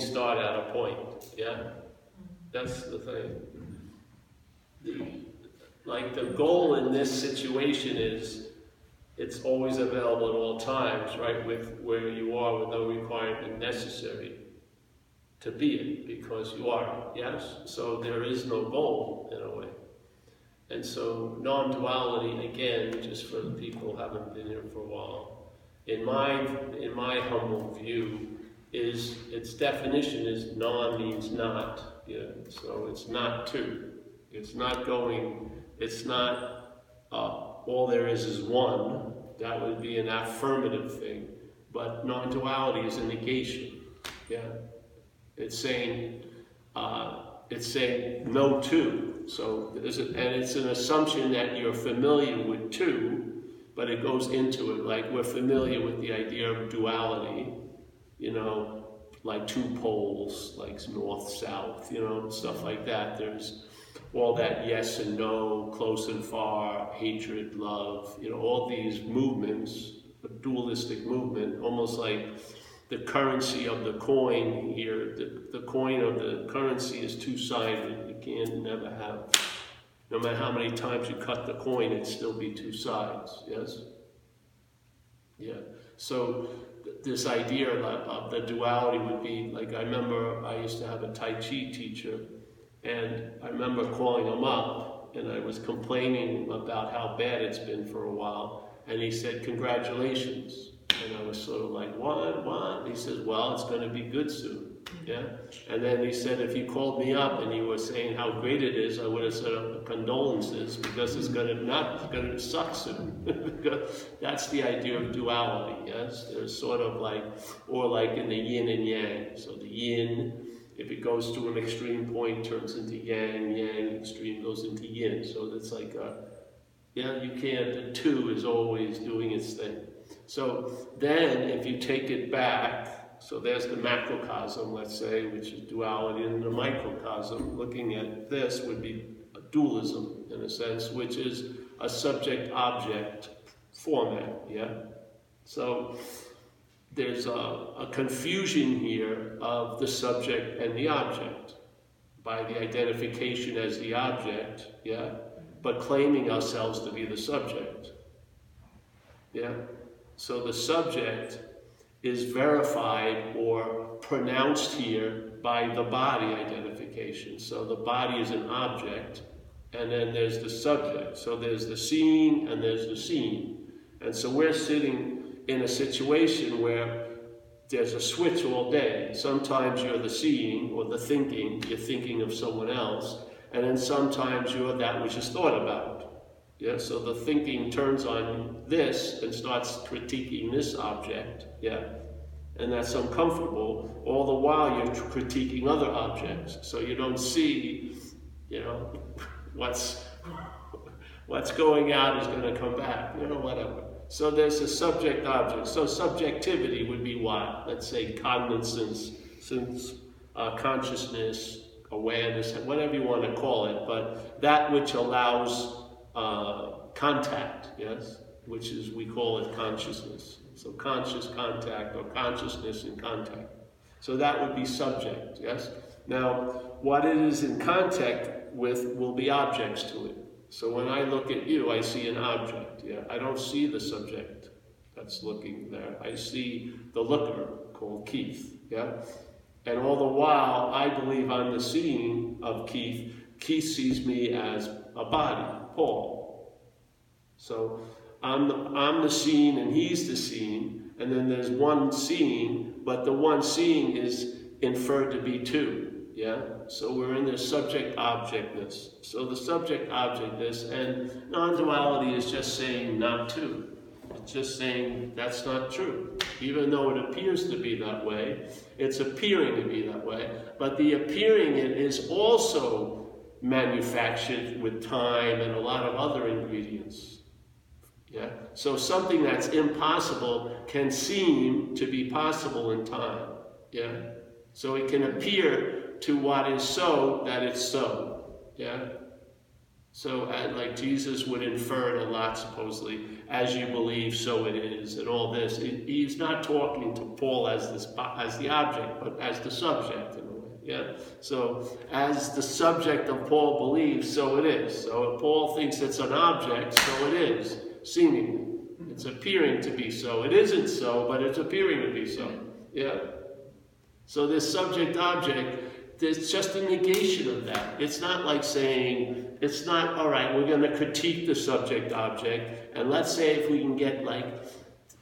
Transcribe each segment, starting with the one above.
start at a point, yeah? That's the thing. Like the goal in this situation is it's always available at all times, right? With where you are, with no requirement necessary to be it, because you are, yes? So there is no goal in a way. And so non-duality, again, just for the people who haven't been here for a while, in my humble view, is its definition is non means not. Yeah? So it's not two. It's not going, it's not all there is one. That would be an affirmative thing. But non-duality is a negation. Yeah? It's saying no two. So and it's an assumption that you're familiar with two, but it goes into it. Like we're familiar with the idea of duality, you know, like two poles, like north, south, you know, stuff like that. There's all that yes and no, close and far, hatred, love, you know, all these movements, a dualistic movement, almost like the currency of the coin here, the coin of the currency is two-sided. You can never have, no matter how many times you cut the coin, it'd still be two sides, yes? Yeah, so this idea of the duality would be, like I remember I used to have a Tai Chi teacher, and I remember calling him up, and I was complaining about how bad it's been for a while, and he said, "Congratulations." And I was sort of like, what? He says, well, it's going to be good soon, yeah? And then he said, if you called me up and you were saying how great it is, I would have said condolences, because it's going to suck soon. That's the idea of duality, yes? There's sort of like, or like in the yin and yang. So the yin, if it goes to an extreme point, turns into yang, yang, extreme goes into yin. So it's like, yeah, you can't, the two is always doing its thing. So then, if you take it back, so there's the macrocosm, let's say, which is duality, and the microcosm, looking at this, would be a dualism, in a sense, which is a subject-object format, yeah? So there's a confusion here of the subject and the object by the identification as the object, yeah? But claiming ourselves to be the subject, yeah? So the subject is verified or pronounced here by the body identification. So the body is an object, and then there's the subject. So there's the seeing and there's the seen. And so we're sitting in a situation where there's a switch all day. Sometimes you're the seeing or the thinking, you're thinking of someone else, and then sometimes you're that which is thought about. Yeah, so the thinking turns on this and starts critiquing this object, yeah, and that's uncomfortable. All the while you're critiquing other objects, so you don't see, you know, what's going out is going to come back, you know, whatever. So there's a subject-object. So subjectivity would be what? Let's say cognizance, consciousness, awareness, whatever you want to call it, but that which allows contact, yes, which is, we call it consciousness. So conscious contact or consciousness in contact. So that would be subject, yes? Now, what it is in contact with will be objects to it. So when I look at you, I see an object, yeah? I don't see the subject that's looking there. I see the looker called Keith, yeah? And all the while, I believe I'm the seeing of Keith. Keith sees me as a body, Paul. So I'm the seeing and he's the seeing, and then there's one seeing, but the one seeing is inferred to be two, yeah? So we're in this subject-objectness. So the subject-objectness, and non-duality is just saying not two. It's just saying that's not true. Even though it appears to be that way, it's appearing to be that way, but the appearing it is also manufactured with time and a lot of other ingredients. Yeah? So something that's impossible can seem to be possible in time. Yeah? So it can appear to what is so that it's so. Yeah? So, like Jesus would infer it a lot, supposedly, as you believe, so it is, and all this. He's not talking to Paul as the object, but as the subject, in a way. Yeah. So, as the subject of Paul believes, so it is. So, if Paul thinks it's an object, so it is, seemingly. It's appearing to be so. It isn't so, but it's appearing to be so. Yeah. So, this subject-object, there's just a negation of that. It's not like saying, it's not, all right, we're going to critique the subject-object, and let's say if we can get like,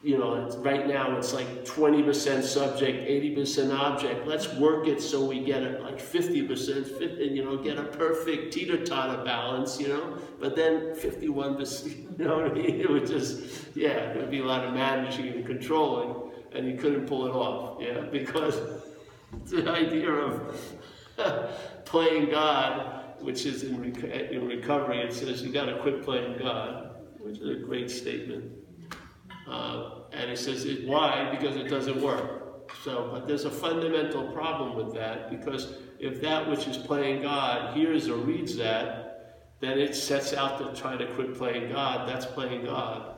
you know, right now it's like 20% subject, 80% object. Let's work it so we get it like 50%, you know, get a perfect teeter-totter balance, you know, but then 51%, you know what I mean? It would just, yeah, there would be a lot of managing and controlling, and you couldn't pull it off, yeah, because the idea of playing God, which is in recovery, it says you got to quit playing God, which is a great statement. And it says, why? Because it doesn't work. So, but there's a fundamental problem with that, because if that which is playing God hears or reads that, then it sets out to try to quit playing God. That's playing God.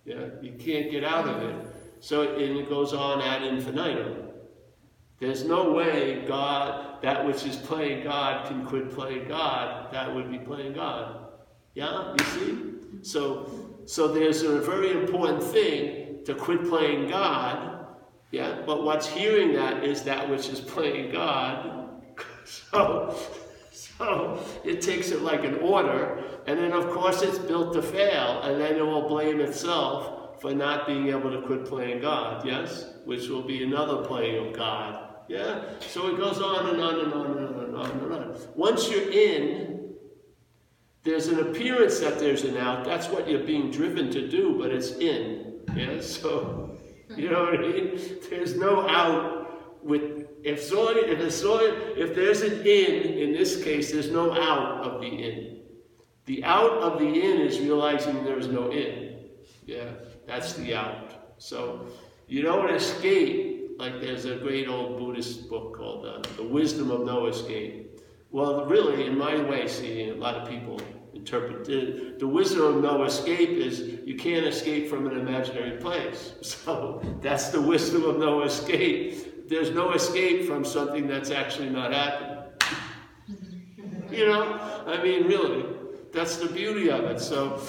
Yeah, you can't get out of it. So, and it goes on ad infinitum. There's no way God, that which is playing God, can quit playing God. That would be playing God. Yeah, you see? So there's a very important thing to quit playing God. Yeah, but what's hearing that is that which is playing God. So it takes it like an order, and then of course it's built to fail, and then it will blame itself for not being able to quit playing God. Yes, which will be another playing of God. Yeah, so it goes on and on and on and on and on and on. Once you're in, there's an appearance that there's an out. That's what you're being driven to do, but it's in. Yeah, so, you know what I mean? There's no out with, if there's an in this case, there's no out of the in. The out of the in is realizing there's no in. Yeah, that's the out. So, you don't escape. Like there's a great old Buddhist book called The Wisdom of No Escape. Well, really, in my way, see, a lot of people interpret it. The wisdom of no escape is you can't escape from an imaginary place. So that's the wisdom of no escape. There's no escape from something that's actually not happening. You know? I mean, really, that's the beauty of it. So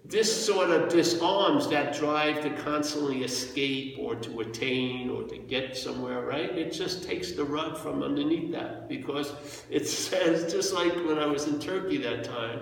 this sort of disarms that drive to constantly escape or to attain or to get somewhere, right? It just takes the rug from underneath that, because it says, just like when I was in Turkey that time,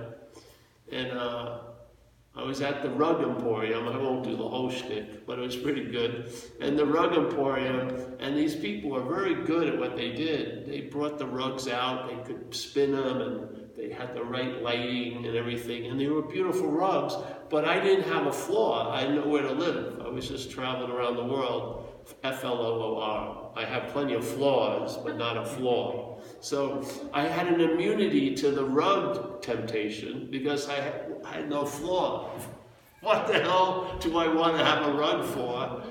and I was at the Rug Emporium. I won't do the whole shtick, but it was pretty good. And the Rug Emporium, and these people were very good at what they did. They brought the rugs out, they could spin them, and they had the right lighting and everything, and they were beautiful rugs, but I didn't have a floor. I had nowhere to live. I was just traveling around the world, F-L-O-O-R. I have plenty of floors, but not a floor. So I had an immunity to the rug temptation because I had no floor. What the hell do I want to have a rug for?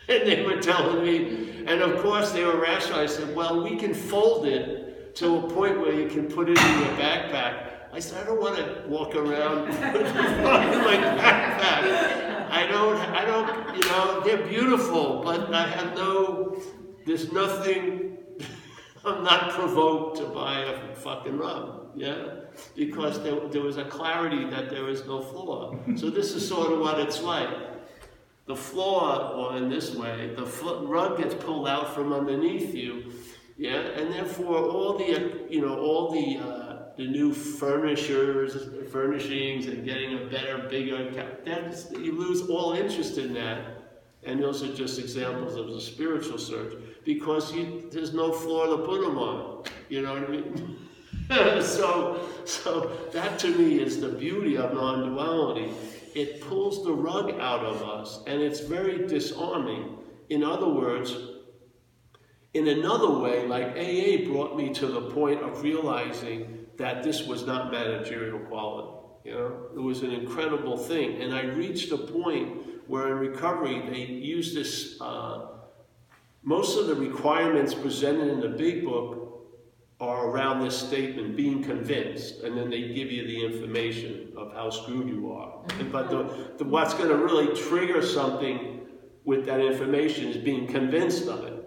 And they were telling me, and of course they were rational. I said, well, we can fold it to a point where you can put it in your backpack. I said, I don't want to walk around with it in my backpack. I don't, you know, they're beautiful, but I have there's nothing, I'm not provoked to buy a fucking rug, yeah? Because there was a clarity that there is no floor. So this is sort of what it's like. The floor, or in this way, the rug gets pulled out from underneath you, yeah? And therefore all the, you know, all the new furnishings and getting a better, bigger, you lose all interest in that. And those are just examples of the spiritual search, because there's no floor to put them on. You know what I mean? So that to me is the beauty of non-duality. It pulls the rug out of us, and it's very disarming. In other words, in another way, like AA brought me to the point of realizing that this was not managerial quality. You know, it was an incredible thing. And I reached a point where in recovery, they use this, most of the requirements presented in the big book are around this statement, being convinced, and then they give you the information of how screwed you are. But what's going to really trigger something with that information is being convinced of it.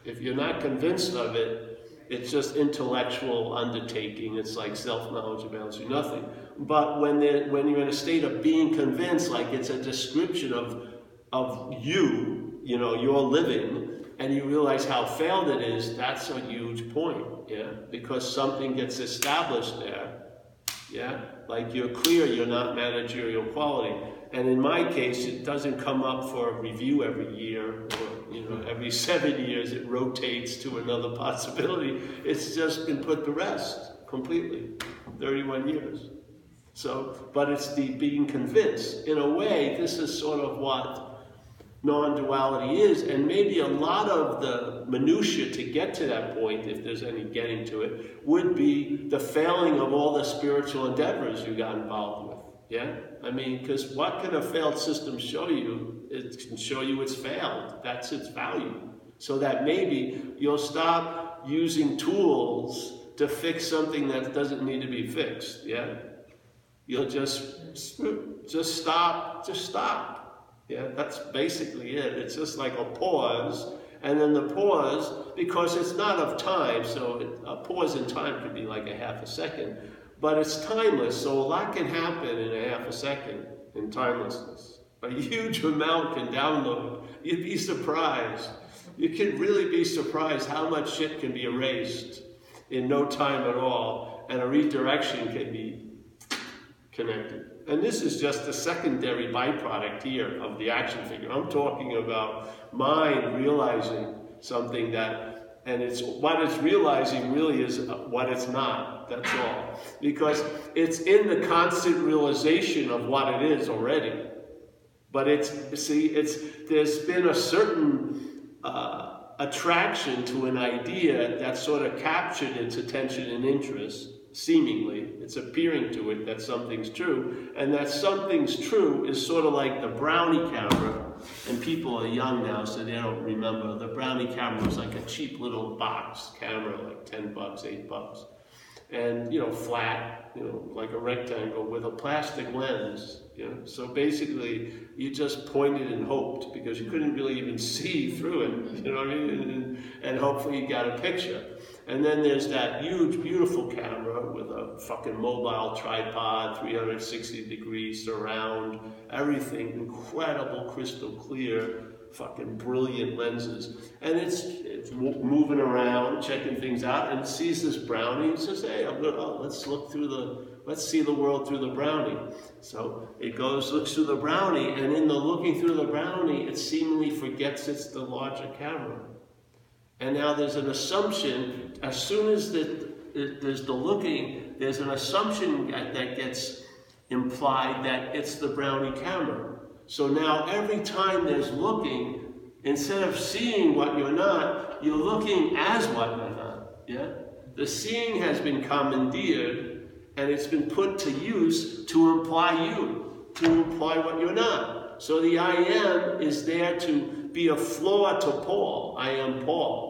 If you're not convinced of it, it's just intellectual undertaking. It's like self-knowledge amounts to nothing. But when you're in a state of being convinced, like it's a description of you, you know, your living, and you realize how failed it is, that's a huge point, yeah? Because something gets established there, yeah? Like you're clear you're not managerial quality. And in my case, it doesn't come up for a review every year, or, you know, every 7 years it rotates to another possibility. It's just been put to rest completely, 31 years. So, but it's the being convinced. In a way, this is sort of what non-duality is, and maybe a lot of the minutiae to get to that point, if there's any getting to it, would be the failing of all the spiritual endeavors you got involved with. Yeah? I mean, because what can a failed system show you? It can show you it's failed. That's its value. So that maybe you'll stop using tools to fix something that doesn't need to be fixed. Yeah? You'll just stop. Yeah, that's basically it. It's just like a pause, and then the pause, because it's not of time, so a pause in time could be like a half a second, but it's timeless, so a lot can happen in a half a second in timelessness. A huge amount can download. You'd be surprised. You can really be surprised how much shit can be erased in no time at all, and a redirection can be connected. And this is just a secondary byproduct here of the action figure. I'm talking about mind realizing something that, and it's what it's realizing really is what it's not, that's all. Because it's in the constant realization of what it is already. But there's been a certain attraction to an idea that sort of captured its attention and interest. Seemingly, it's appearing to it that something's true, and that something's true is sort of like the Brownie camera, and people are young now, so they don't remember. The Brownie camera was like a cheap little box camera, like 10 bucks, 8 bucks, and, you know, flat, you know, like a rectangle with a plastic lens, you know. So basically, you just pointed and hoped, because you couldn't really even see through it, you know what I mean, and hopefully you got a picture. And then there's that huge, beautiful camera with a fucking mobile tripod, 360-degree surround, everything, incredible, crystal clear, fucking brilliant lenses. And it's moving around, checking things out, and it sees this brownie. It says, hey, let's see the world through the brownie. So it goes, looks through the brownie, and in the looking through the brownie, it seemingly forgets it's the larger camera. And now there's an assumption, as soon as there's the looking, there's an assumption that gets implied that it's the Brownie camera. So now every time there's looking, instead of seeing what you're not, you're looking as what you're not. Yeah? The seeing has been commandeered, and it's been put to use to imply you, to imply what you're not. So the I am is there to be a flaw to Paul. I am Paul.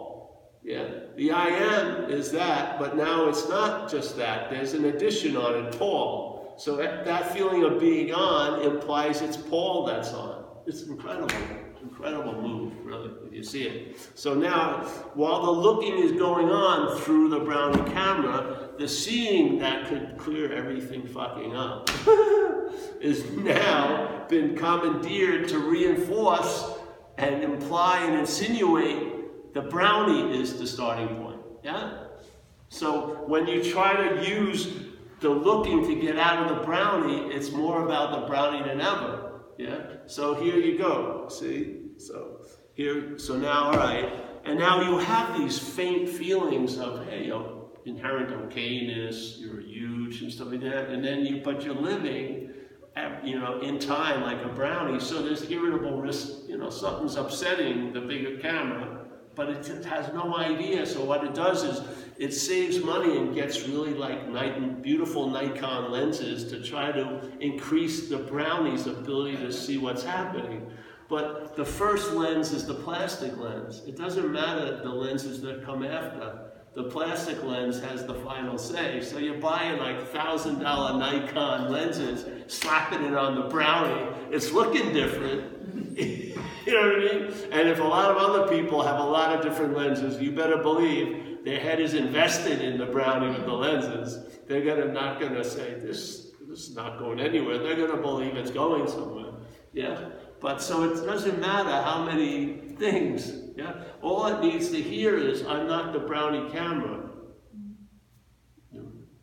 Yeah, the I am is that, but now it's not just that. There's an addition on it, Paul. So that feeling of being on implies it's Paul that's on. It's incredible, incredible move, really, if you see it. So now, while the looking is going on through the Brownie camera, the seeing that could clear everything fucking up is now been commandeered to reinforce and imply and insinuate the brownie is the starting point, yeah? So when you try to use the looking to get out of the brownie, it's more about the brownie than ever, yeah? So here you go, see? So now, all right, and now you have these faint feelings of, hey, inherent okayness, you're huge and stuff like that, and then but you're living, you know, in time like a brownie, so there's irritable risk, you know, something's upsetting the bigger camera, but it has no idea. So what it does is it saves money and gets really like beautiful Nikon lenses to try to increase the brownie's ability to see what's happening. But the first lens is the plastic lens. It doesn't matter the lenses that come after. The plastic lens has the final say. So you're buying like $1,000 Nikon lenses, slapping it on the Brownie. It's looking different. You know what I mean? And if a lot of other people have a lot of different lenses, you better believe their head is invested in the Brownie with the lenses. They're not gonna say this is not going anywhere. They're gonna believe it's going somewhere. Yeah. But so it doesn't matter how many things. Yeah. All it needs to hear is, I'm not the Brownie camera.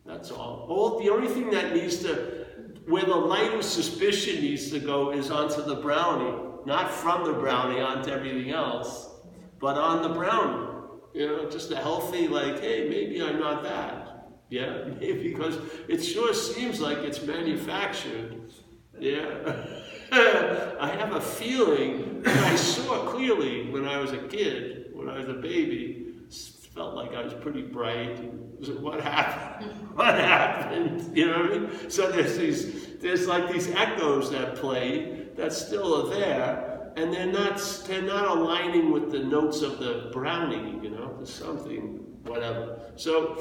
That's all. The only thing that needs to, where the light of suspicion needs to go is onto the Brownie. Not from the Brownie onto everything else, but on the Brownie. You know, just a healthy, like, hey, maybe I'm not that. Yeah, because it sure seems like it's manufactured. Yeah. I have a feeling that I saw clearly when I was a kid, when I was a baby, felt like I was pretty bright. What happened? What happened? You know what I mean? So there's like these echoes that play that still are there, and they're not aligning with the notes of the Brownie. You know, there's something, whatever. So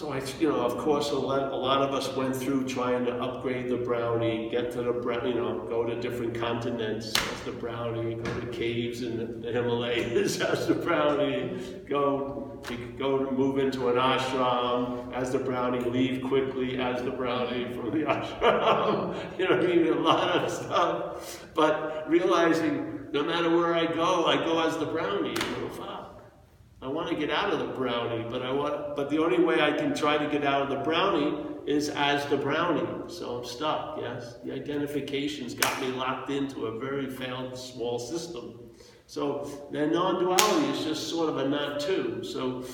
I, you know, of course, a lot of us went through trying to upgrade the Brownie, get to the Brownie, you know, go to different continents as the Brownie, go to caves in the Himalayas as the Brownie, move into an ashram as the Brownie, leave quickly as the Brownie from the ashram. You know what I mean? A lot of stuff. But realizing no matter where I go as the Brownie. You know, fuck. I want to get out of the Brownie, but the only way I can try to get out of the Brownie is as the Brownie. So I'm stuck, yes? The identification's got me locked into a very failed small system. So the non-duality is just sort of a not two. So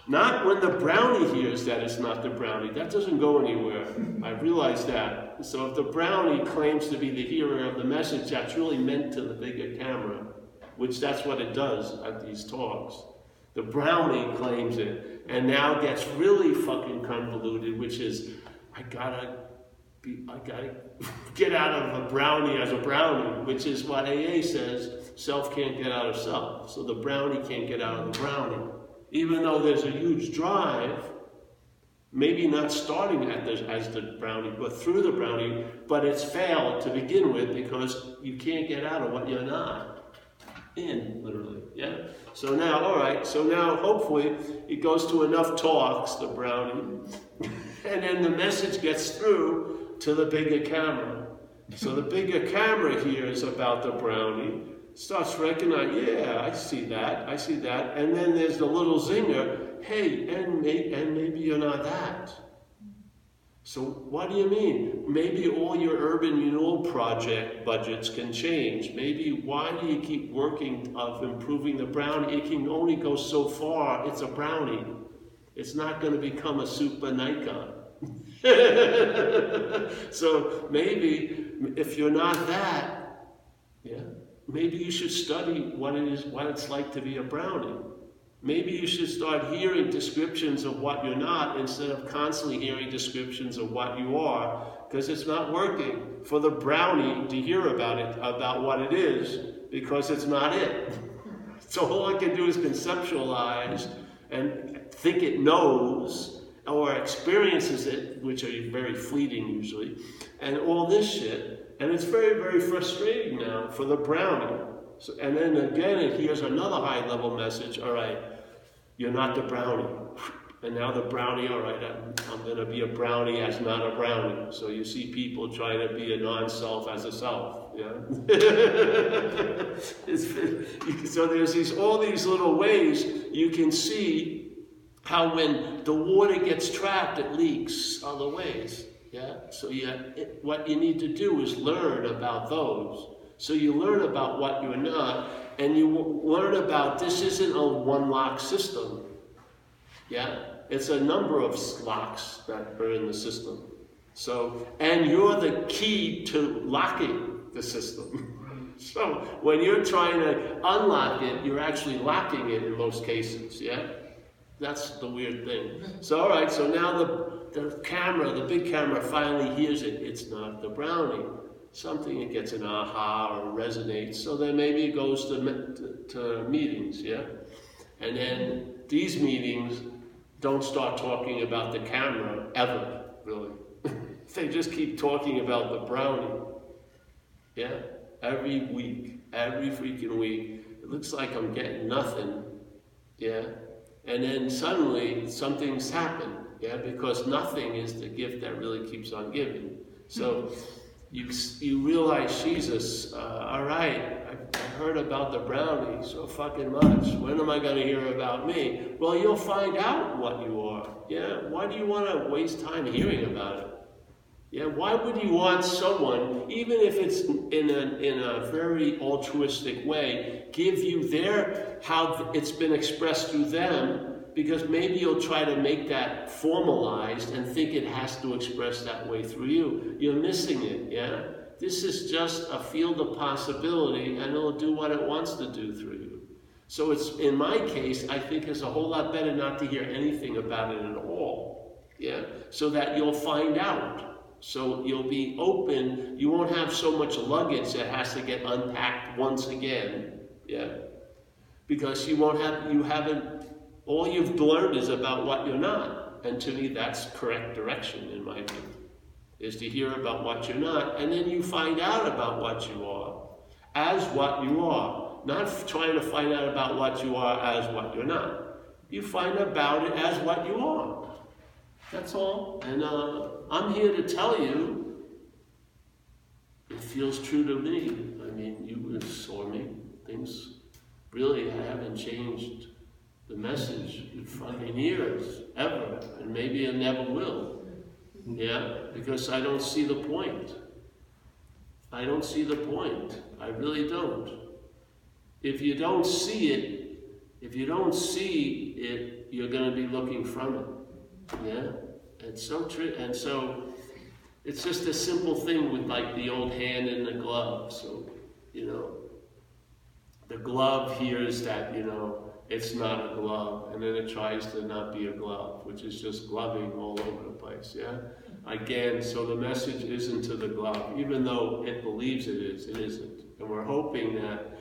not when the Brownie hears that it's not the Brownie, that doesn't go anywhere. I realize that. So if the Brownie claims to be the hearer of the message, that's really meant to the bigger camera, which that's what it does at these talks. The Brownie claims it, and now gets really fucking convoluted, which is, I gotta get out of a Brownie as a Brownie, which is what AA says, self can't get out of self. So the Brownie can't get out of the Brownie. Even though there's a huge drive, maybe not starting as the Brownie, but through the Brownie, but it's failed to begin with because you can't get out of what you're not. In, literally, yeah? So now, all right, so now hopefully it goes to enough talks, the Brownie, and then the message gets through to the bigger camera. So the bigger camera hears about the Brownie, starts recognizing, yeah, I see that, and then there's the little zinger, hey, and maybe you're not that. So what do you mean? Maybe all your urban renewal project budgets can change. Maybe why do you keep working of improving the Brownie? It can only go so far. It's a Brownie. It's not going to become a super Nikon. So maybe if you're not that, yeah, maybe you should study what it's like to be a Brownie. Maybe you should start hearing descriptions of what you're not instead of constantly hearing descriptions of what you are, because it's not working for the Brownie to hear about it, about what it is, because it's not it. So all it can do is conceptualize and think it knows or experiences it, which are very fleeting usually, and all this shit. And it's very, very frustrating now for the Brownie. So, and then again, it hears another high-level message, all right, you're not the Brownie. And now the Brownie, all right, I'm going to be a Brownie as not a Brownie. So you see people trying to be a non-self as a self, yeah? So there's all these little ways you can see how when the water gets trapped, it leaks other ways, yeah? So what you need to do is learn about those. So you learn about what you're not, and you learn about this isn't a one-lock system. Yeah? It's a number of locks that are in the system. So, and you're the key to locking the system. So when you're trying to unlock it, you're actually locking it in most cases, yeah? That's the weird thing. So all right, so now the camera, the big camera finally hears it. It's not the Brownie. Something, it gets an aha or resonates, so then maybe it goes to meetings, yeah? And then these meetings don't start talking about the camera ever, really. They just keep talking about the brownie. Yeah? Every week, every freaking week. It looks like I'm getting nothing. Yeah? And then suddenly something's happened. Yeah? Because nothing is the gift that really keeps on giving. So you realize, Jesus, all right, I heard about the brownie so fucking much. When am I going to hear about me? Well, you'll find out what you are. Yeah? Why do you want to waste time hearing about it? Yeah? Why would you want someone, even if it's in a very altruistic way, give you how it's been expressed through them? Because maybe you'll try to make that formalized and think it has to express that way through you. You're missing it, yeah? This is just a field of possibility, and it'll do what it wants to do through you. So it's, in my case, I think it's a whole lot better not to hear anything about it at all, yeah? So that you'll find out. So you'll be open. You won't have so much luggage that has to get unpacked once again, yeah? Because all you've learned is about what you're not. And to me, that's correct direction, in my view, is to hear about what you're not, and then you find out about what you are as what you are. Not trying to find out about what you are as what you're not. You find about it as what you are. That's all. And I'm here to tell you, it feels true to me. I mean, you saw me. Things really haven't changed the message in fucking years, ever, and maybe it never will. Yeah, because I don't see the point. I don't see the point. I really don't. If you don't see it, you're going to be looking from it. Yeah, it's so true. And so it's just a simple thing with like the old hand in the glove. So, the glove hears that, it's not a glove, and then it tries to not be a glove, which is just gloving all over the place, yeah? Again, so the message isn't to the glove, even though it believes it is, it isn't. And we're hoping that,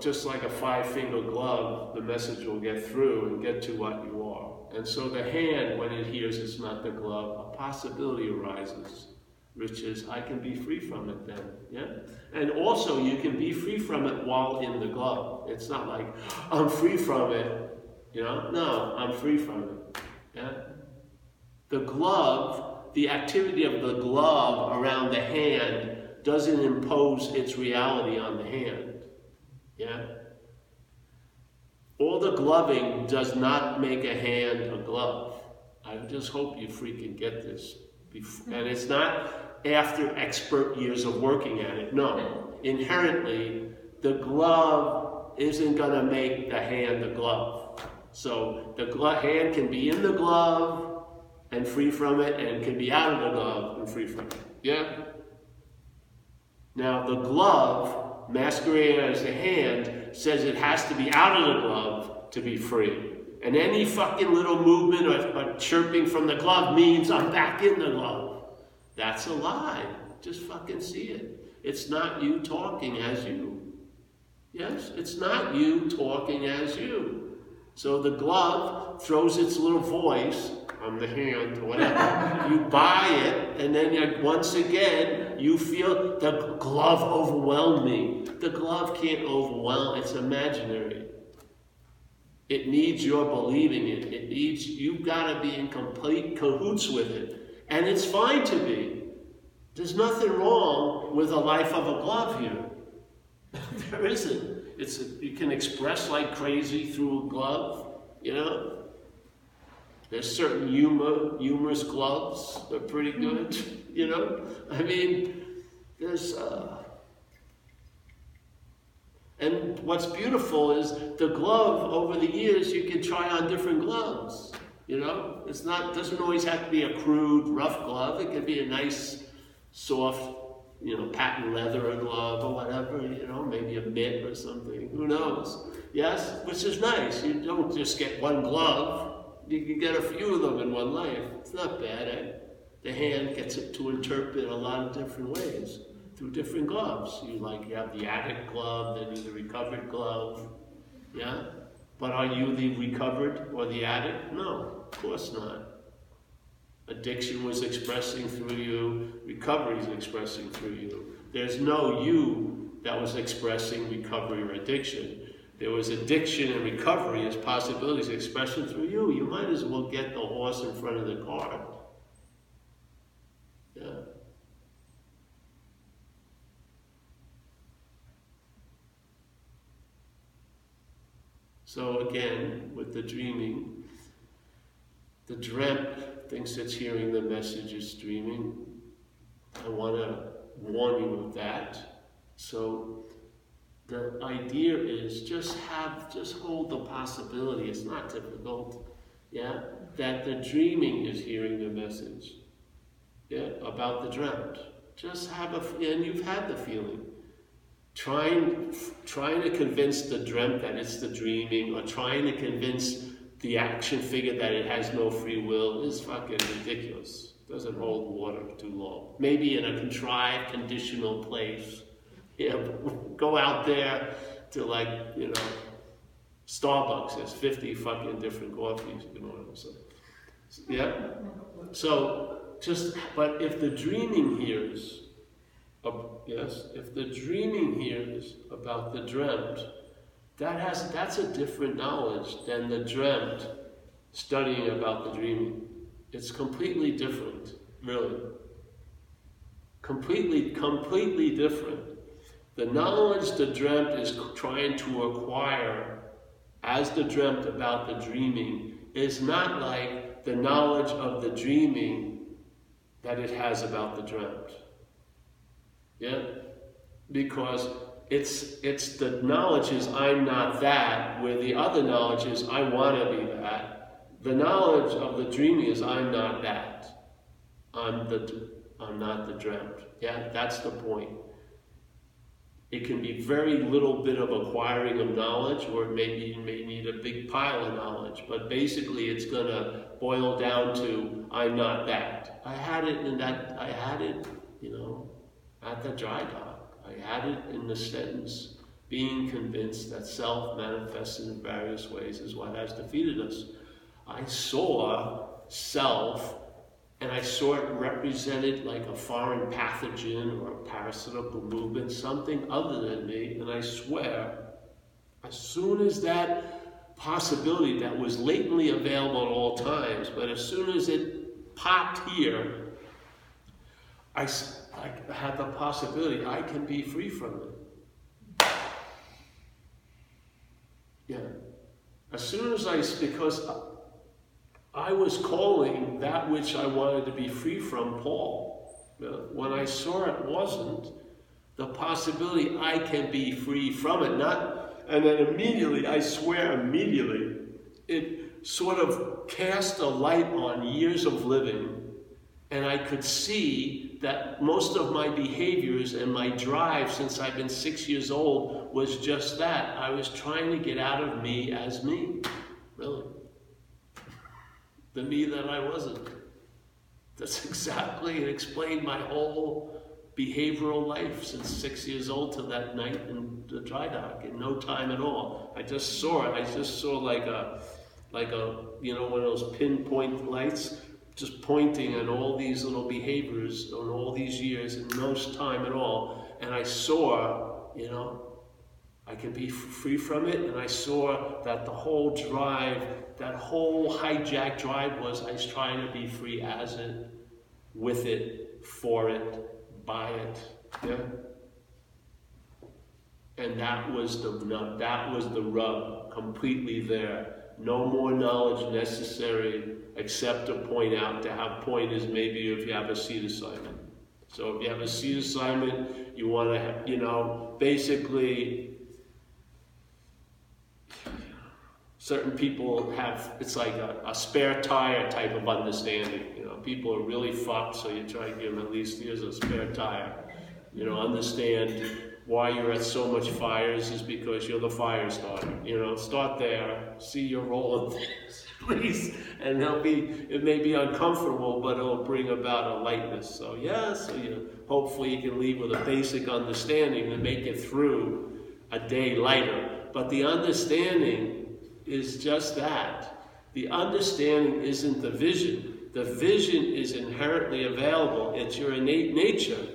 just like a 5-finger glove, the message will get through and get to what you are. And so the hand, when it hears it's not the glove, a possibility arises, which is, I can be free from it then, yeah? And also, you can be free from it while in the glove. It's not like, I'm free from it, No, I'm free from it, yeah? The glove, the activity of the glove around the hand doesn't impose its reality on the hand, yeah? All the gloving does not make a hand a glove. I just hope you freaking get this. And it's not after expert years of working at it. No. Inherently, the glove isn't going to make the hand a glove. So the hand can be in the glove and free from it, and can be out of the glove and free from it. Yeah? Now, the glove, masquerading as the hand, says it has to be out of the glove to be free. And any fucking little movement or chirping from the glove means I'm back in the glove. That's a lie. Just fucking see it. It's not you talking as you. Yes? It's not you talking as you. So the glove throws its little voice on the hand or whatever. You buy it, and then once again, you feel the glove overwhelmed me. The glove can't overwhelm. It's imaginary. It needs your believing it. You've got to be in complete cahoots with it. And it's fine to be. There's nothing wrong with a life of a glove here. There isn't. You can express like crazy through a glove, There's certain humorous gloves. They're pretty good, I mean, there's... And what's beautiful is the glove, over the years, you can try on different gloves, doesn't always have to be a crude, rough glove. It could be a nice, soft, patent leather glove or whatever, maybe a mitt or something, who knows? Yes, which is nice. You don't just get one glove. You can get a few of them in one life. It's not bad, eh? The hand gets it to interpret a lot of different ways. Through different gloves. You have the addict glove, then the recovered glove, yeah? But are you the recovered or the addict? No, of course not. Addiction was expressing through you, recovery is expressing through you. There's no you that was expressing recovery or addiction. There was addiction and recovery as possibilities expression through you. You might as well get the horse in front of the cart. Yeah. So again, with the dreaming, the dreamt thinks it's hearing the message is dreaming. I want to warn you of that. So the idea is just hold the possibility. It's not difficult, yeah, that the dreaming is hearing the message, yeah, about the dreamt. Just have and you've had the feeling. Trying to convince the dreamt that it's the dreaming, or trying to convince the action figure that it has no free will is fucking ridiculous. Doesn't hold water too long. Maybe in a contrived, conditional place. Yeah, go out there to, like, you know, Starbucks. There's 50 fucking different coffees you can order. So, yeah. So but if the dreaming hears, if the dreaming hears about the dreamt, that's a different knowledge than the dreamt studying about the dreaming. It's completely different, really. Completely different. The knowledge the dreamt is trying to acquire as the dreamt about the dreaming is not like the knowledge of the dreaming that it has about the dreamt. Yeah? Because it's the knowledge is I'm not that, where the other knowledge is I want to be that. The knowledge of the dreaming is I'm not that. I'm not the dreamt. Yeah, that's the point. It can be very little bit of acquiring of knowledge, or maybe you may need a big pile of knowledge, but basically it's going to boil down to I'm not that. I had it, you know, at the dry dock. I had it in the sentence, being convinced that self manifested in various ways is what has defeated us. I saw self, and I saw it represented like a foreign pathogen or a parasitical movement, something other than me, and I swear, as soon as that possibility that was latently available at all times, but as soon as it popped here, I had the possibility I can be free from it. Yeah. As soon as because I was calling that which I wanted to be free from Paul. When I saw it wasn't, the possibility I can be free from it, and then immediately, I swear immediately, it sort of cast a light on years of living, and I could see that most of my behaviors and my drive since I've been 6 years old was just that. I was trying to get out of me as me, really. The me that I wasn't. That's exactly, it explained my whole behavioral life since 6 years old to that night in the dry dock in no time at all. I just saw it. I just saw like a, you know, one of those pinpoint lights, just pointing on all these little behaviors on all these years in no time at all. And I saw, you know, I can be free from it, and I saw that the whole drive, that whole hijacked drive was I was trying to be free as it, with it, for it, by it, yeah? And that was the rub, completely there. No more knowledge necessary except to point out, to have point is maybe if you have a seed assignment. So if you have a seed assignment, you want to, you know, basically, certain people have, it's like a spare tire type of understanding. You know, people are really fucked, so you try to give them at least, here's a spare tire. You know, understand why you're at so much fires is because you're the fire starter. You know, start there, see your role in things, please. And it may be uncomfortable, but it'll bring about a lightness. So yeah, so hopefully you can leave with a basic understanding to make it through a day lighter. But the understanding is just that. The understanding isn't the vision. The vision is inherently available. It's your innate nature.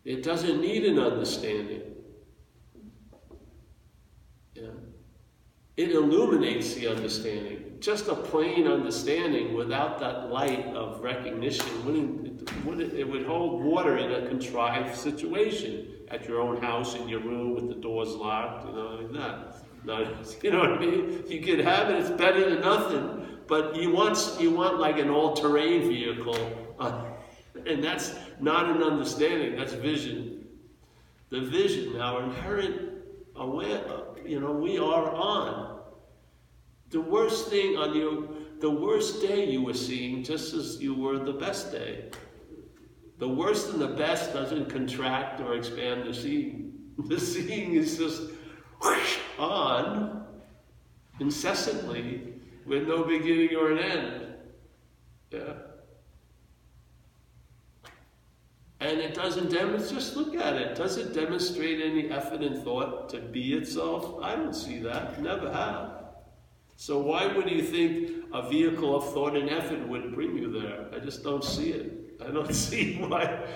It doesn't need an understanding. Yeah. It illuminates the understanding. Just a plain understanding without that light of recognition it would hold water in a contrived situation at your own house, in your room, with the doors locked, like that. You know what I mean? You could have it, it's better than nothing, but you want like an all-terrain vehicle, and that's not an understanding, that's vision. The vision, our inherent aware, we are on. The worst thing the worst day you were seeing, just as you were the best day. The worst and the best doesn't contract or expand the seeing. The seeing is just on incessantly with no beginning or an end. Yeah. And it doesn't demonstrate, just look at it. Does it demonstrate any effort and thought to be itself? I don't see that. Never have. So why would you think a vehicle of thought and effort would bring you there? I just don't see it. I don't see why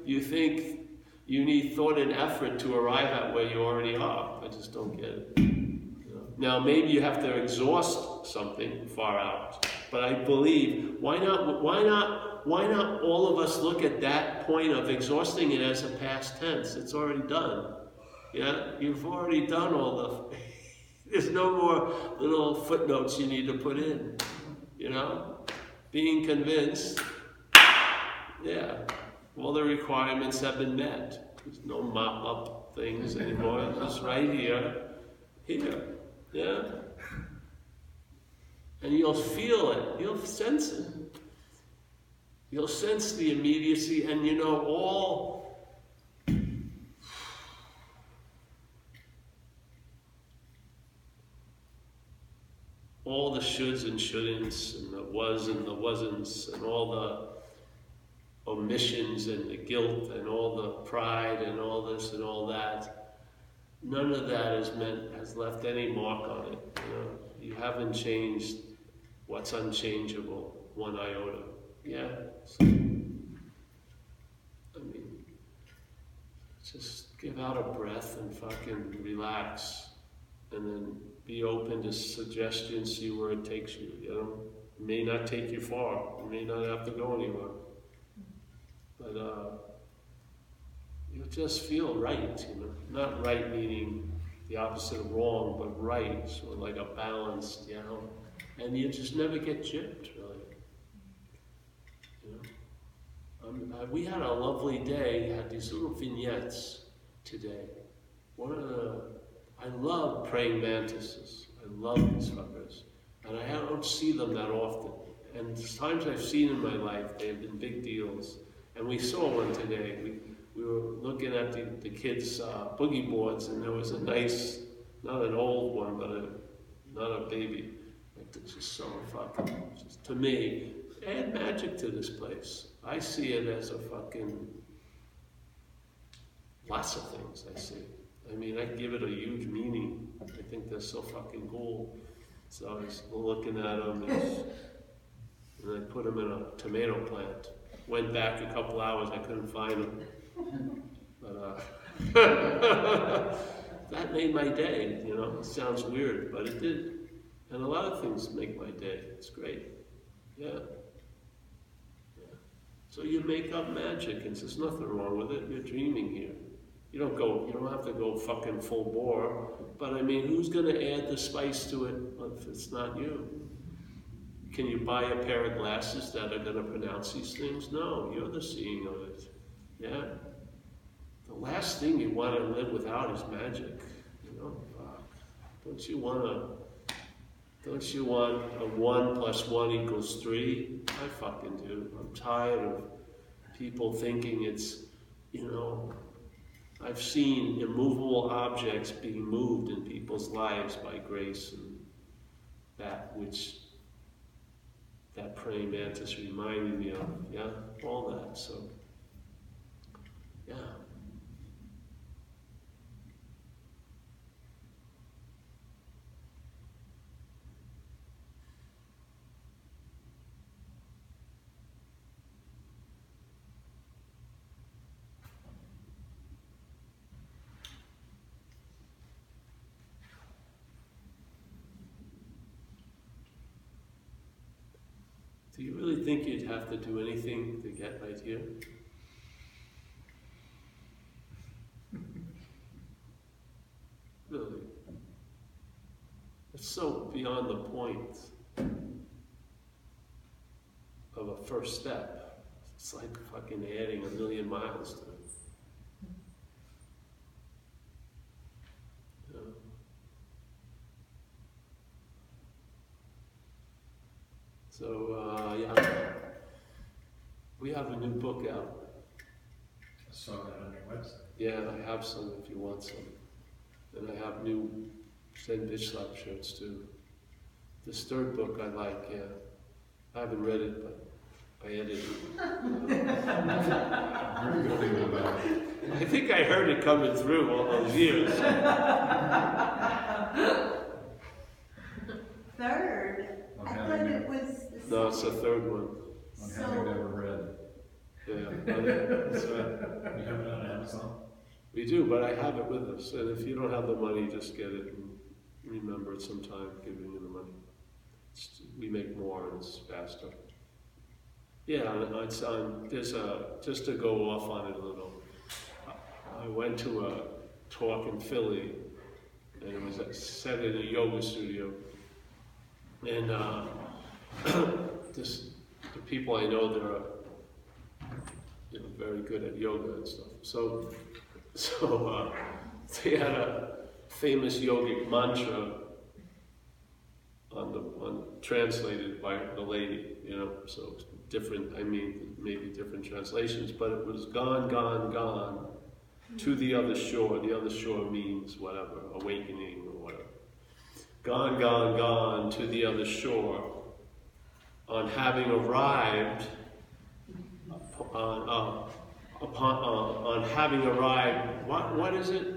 you think you need thought and effort to arrive at where you already are. I just don't get it. Now maybe you have to exhaust something far out, but I believe why not all of us look at that point of exhausting it as a past tense? It's already done. Yeah, you've already done all the. There's no more little footnotes you need to put in. Being convinced. Yeah, all the requirements have been met. There's no mop-up things anymore. It's just right here. Yeah. And you'll feel it. You'll sense it. You'll sense the immediacy, and all the shoulds and shouldn'ts, and the was and the wasn'ts, and all the omissions and the guilt and all the pride and all this and all that. None of that has left any mark on it. You haven't changed what's unchangeable, one iota. Yeah. So, just give out a breath and fucking relax, and then be open to suggestions, see where it takes you. It may not take you far. You may not have to go anywhere. But you'll just feel right, Not right meaning the opposite of wrong, but right, sort of like a balanced, And you just never get gypped, really. We had a lovely day, had these little vignettes today. I love praying mantises. I love these fuckers. And I don't see them that often. And the times I've seen in my life, they have been big deals. And we saw one today. We were looking at the kids' boogie boards, and there was a nice, not an old one, but not a baby. It's just so fucking, to me, add magic to this place. I see it as a fucking, lots of things I see. I give it a huge meaning. I think they're so fucking cool. So I was looking at them, and I put them in a tomato plant. Went back a couple hours, I couldn't find them. But that made my day, It sounds weird, but it did. And a lot of things make my day. It's great. Yeah. So you make up magic, and there's nothing wrong with it. You're dreaming here. You don't have to go fucking full bore. But who's gonna add the spice to it if it's not you? Can you buy a pair of glasses that are gonna pronounce these things? No, you're the seeing of it. Yeah? The last thing you want to live without is magic. Don't you want a 1 + 1 = 3? I fucking do. I'm tired of people thinking it's, I've seen immovable objects being moved in people's lives by grace, and that praying mantis reminded me of, all that, so, yeah. Do you really think you'd have to do anything to get right here? Really? It's so beyond the point of a first step. It's like fucking adding 1,000,000 miles to it. So, yeah, we have a new book out. I saw that on your website. Yeah, I have some if you want some. And I have new Zen Bitch Slap shirts too. This third book I like, yeah. I haven't read it, but I edited it. Very good thing about it. I think I heard it coming through all those years. Third? I thought it was the No, it's the third one. On having never read. Yeah, that's right. You have it on Amazon? We do, but I have it with us. And if you don't have the money, just get it and remember it sometime, giving you the money. We make more and it's faster. Yeah, it's just to go off on it a little. I went to a talk in Philly, and it was set in a yoga studio. And the people I know that are very good at yoga and stuff. So they had a famous yogic mantra translated by the lady, so different, maybe different translations, but it was gone, gone, gone to the other shore. The other shore means whatever, awakening or whatever. Gone, gone, gone to the other shore. On having arrived, on having arrived, what is it?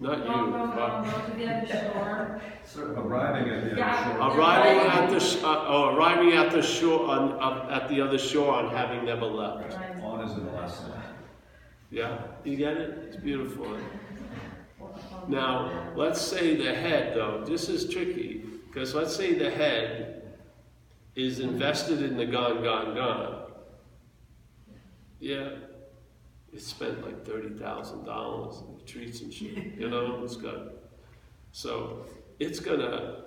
Not you. To the other shore. Sort of arriving at the other shore. Arriving at the shore at the other shore on having never left. Right. On is in the last line. Yeah, you get it? It's beautiful. Huh? Now, let's say the head, though. This is tricky, because let's say the head is invested in the gone, gone, gone. Yeah, it spent like $30,000 in retreats and shit. It's got. So it's gonna,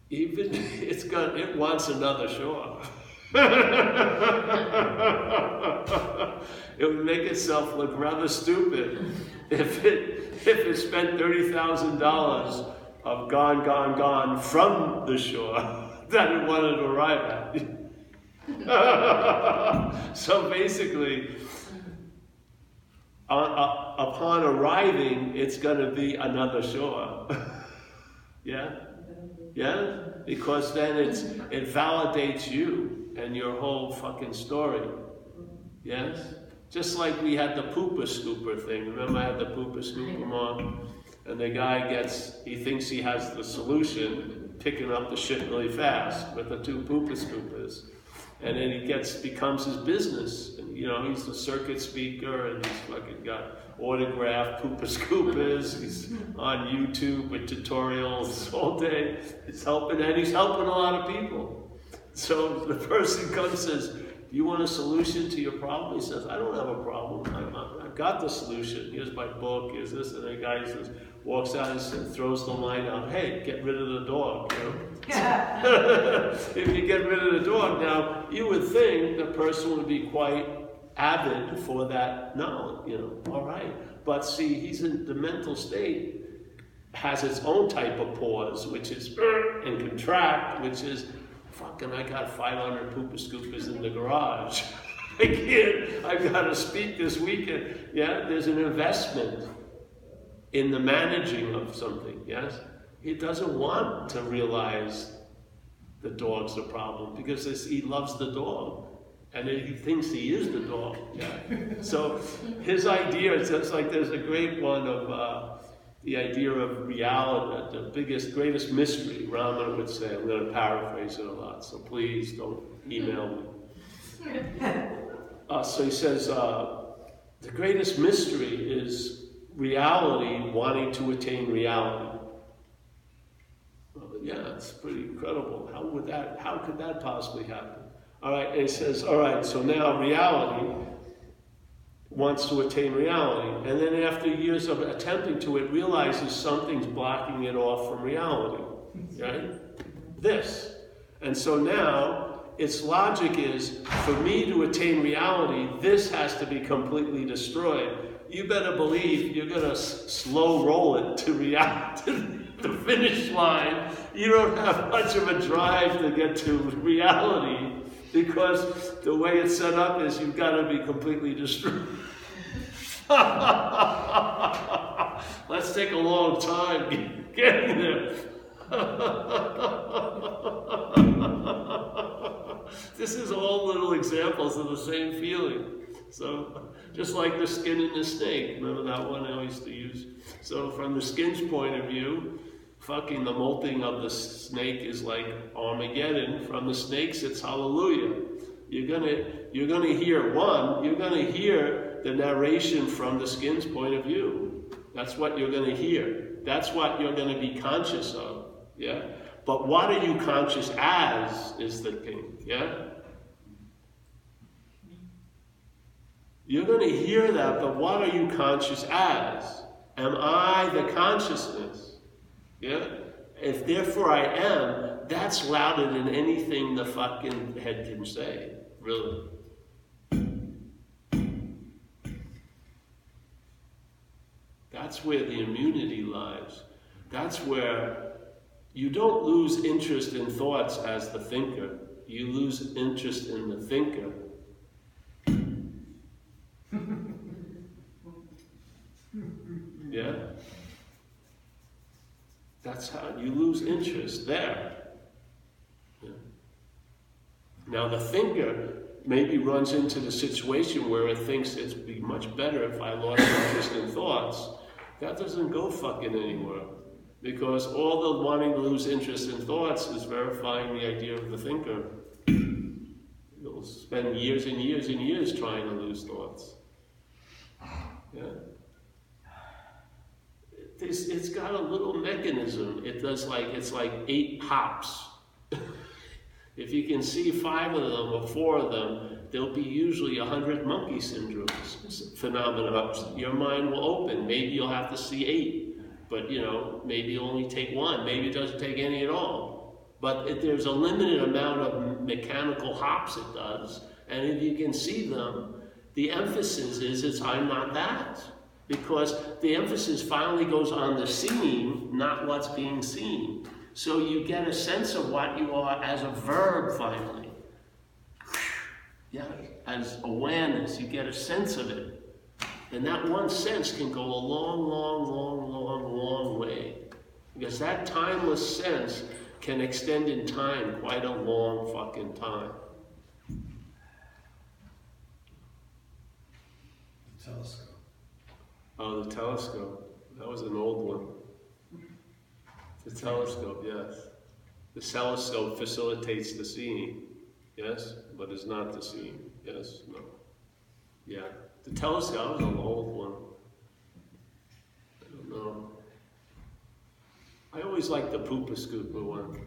it wants another shore. It would make itself look rather stupid if it spent $30,000 of gone, gone, gone from the shore that it wanted to arrive at. So basically, upon arriving, it's going to be another shore. Yeah? Yeah? Because then it validates you and your whole fucking story. Yes? Just like we had the pooper scooper thing. Remember I had the pooper scooper on? And the guy he thinks he has the solution, picking up the shit really fast with the 2 pooper scoopers. And then he becomes his business. And, he's the circuit speaker and he's fucking got autographed pooper scoopers. He's on YouTube with tutorials all day. He's helping a lot of people. So the person comes and says, do you want a solution to your problem? He says, I don't have a problem. I've got the solution. Here's my book, here's this. And the guy says, walks out and throws the line out, hey, get rid of the dog. If you get rid of the dog, now you would think the person would be quite avid for that knowledge, all right. But see, he's in the mental state, has its own type of pause, which is and contract, which is fucking, I got 500 pooper scoopers in the garage. I've got to speak this weekend. Yeah, there's an investment in the managing of something, yes? He doesn't want to realize the dog's the problem because he loves the dog. And he thinks he is the dog. Yeah. So his idea is just like there's a great one of the idea of reality, the greatest mystery, Ramana would say. I'm going to paraphrase it a lot, so please don't email me. So he says, the greatest mystery is reality wanting to attain reality. Well, yeah, it's pretty incredible. How could that possibly happen? All right, and he says, all right, so now reality wants to attain reality. And then after years of attempting to, it realizes something's blocking it off from reality, right? This. And so now, its logic is, for me to attain reality, this has to be completely destroyed. You better believe you're going to slow roll it to reality, the finish line. You don't have much of a drive to get to reality because the way it's set up is you've got to be completely destroyed. Let's take a long time getting there. This is all little examples of the same feeling. So, just like the skin in the snake, remember that one I used to use? So, from the skin's point of view, fucking the molting of the snake is like Armageddon. From the snakes, it's hallelujah. You're gonna hear one. You're gonna hear the narration from the skin's point of view. That's what you're gonna hear. That's what you're gonna be conscious of. Yeah. But what are you conscious as is the thing. Yeah. You're going to hear that, but what are you conscious as? Am I the consciousness? Yeah? If therefore I am, that's louder than anything the fucking head can say, really. That's where the immunity lies. That's where you don't lose interest in thoughts as the thinker. You lose interest in the thinker. Yeah? That's how you lose interest there. Yeah. Now the thinker maybe runs into the situation where it thinks it'd be much better if I lost interest in thoughts. That doesn't go fucking anywhere. Because all the wanting to lose interest in thoughts is verifying the idea of the thinker. You'll spend years and years and years trying to lose thoughts. Yeah. It's got a little mechanism. It does it's like 8 hops. If you can see 5 of them or 4 of them, there'll be usually 100 monkey syndromes phenomena. Your mind will open. Maybe you'll have to see 8, but maybe you'll only take 1. Maybe it doesn't take any at all. But there's a limited amount of mechanical hops it does, and if you can see them, the emphasis is it's I'm not that. Because the emphasis finally goes on the seeing, not what's being seen. So you get a sense of what you are as a verb finally. Yeah, as awareness, you get a sense of it. And that one sense can go a long, long, long, long, long way. Because that timeless sense can extend in time quite a long fucking time. Telescope. Oh, the telescope. That was an old one. The telescope, yes. The telescope facilitates the seeing, yes, but is not the seeing, yes, no. Yeah, the telescope was an old one. I don't know. I always liked the Poopa Scooper one.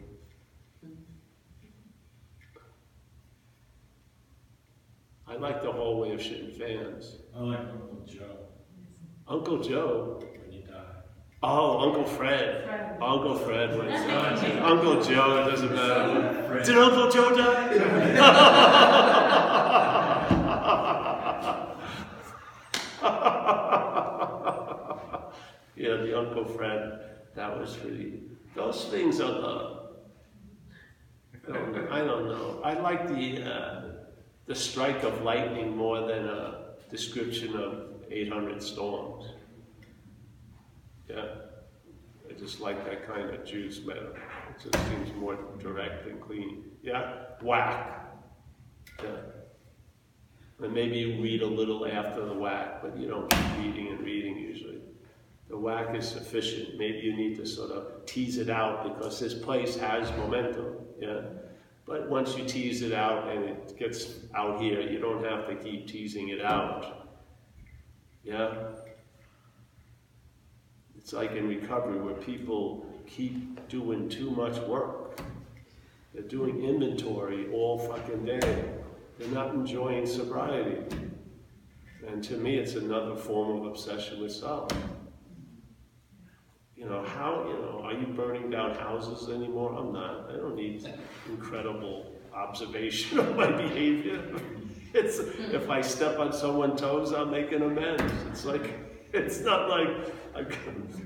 I like the whole way of shitting fans. I like Uncle Joe. Uncle Joe? When you die. Oh, Uncle Fred. Uncle Fred when he died. Uncle Joe, it doesn't matter. Did Uncle Joe die? Yeah, the Uncle Fred, that was really, those things are I don't know. I like the strike of lightning more than a description of 800 storms. Yeah, I just like that kind of juice better. It just seems more direct and clean. Yeah, whack. Yeah. And maybe you read a little after the whack, but you don't keep reading and reading usually. The whack is sufficient. Maybe you need to sort of tease it out because this place has momentum. Yeah. But once you tease it out and it gets out here, you don't have to keep teasing it out. Yeah? It's like in recovery where people keep doing too much work. They're doing inventory all fucking day. They're not enjoying sobriety. And to me, it's another form of obsession with self. You know, are you burning down houses anymore? I'm not. I don't need incredible observation of my behavior. If I step on someone's toes, I'll make an amends. It's not like I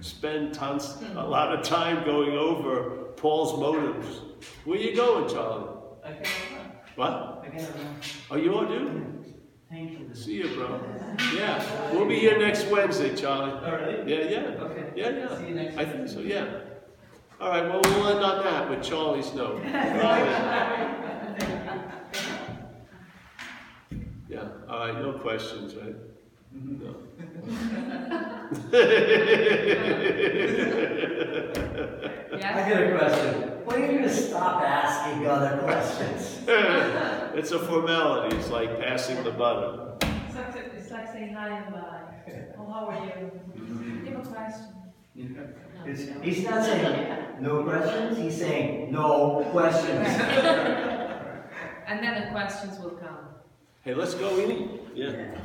spend a lot of time going over Paul's motives. Where you going, Charlie? I can't run. What? I can't run. Oh, you are, dude? Thank you. See you, bro. Yeah, we'll be here next Wednesday, Charlie. Oh, really? Yeah. Okay. Yeah. See you next I think so, yeah. All right, well, we'll end on that with Charlie's note. Yeah, all right, no questions, right? No. I got a question. When are you going to stop asking other questions? It's a formality. It's like passing the butter. It's like saying hi and bye. Oh, how are you? You have a question? He's not saying no questions, he's saying no questions. And then the questions will come. Hey, let's go eat. Yeah.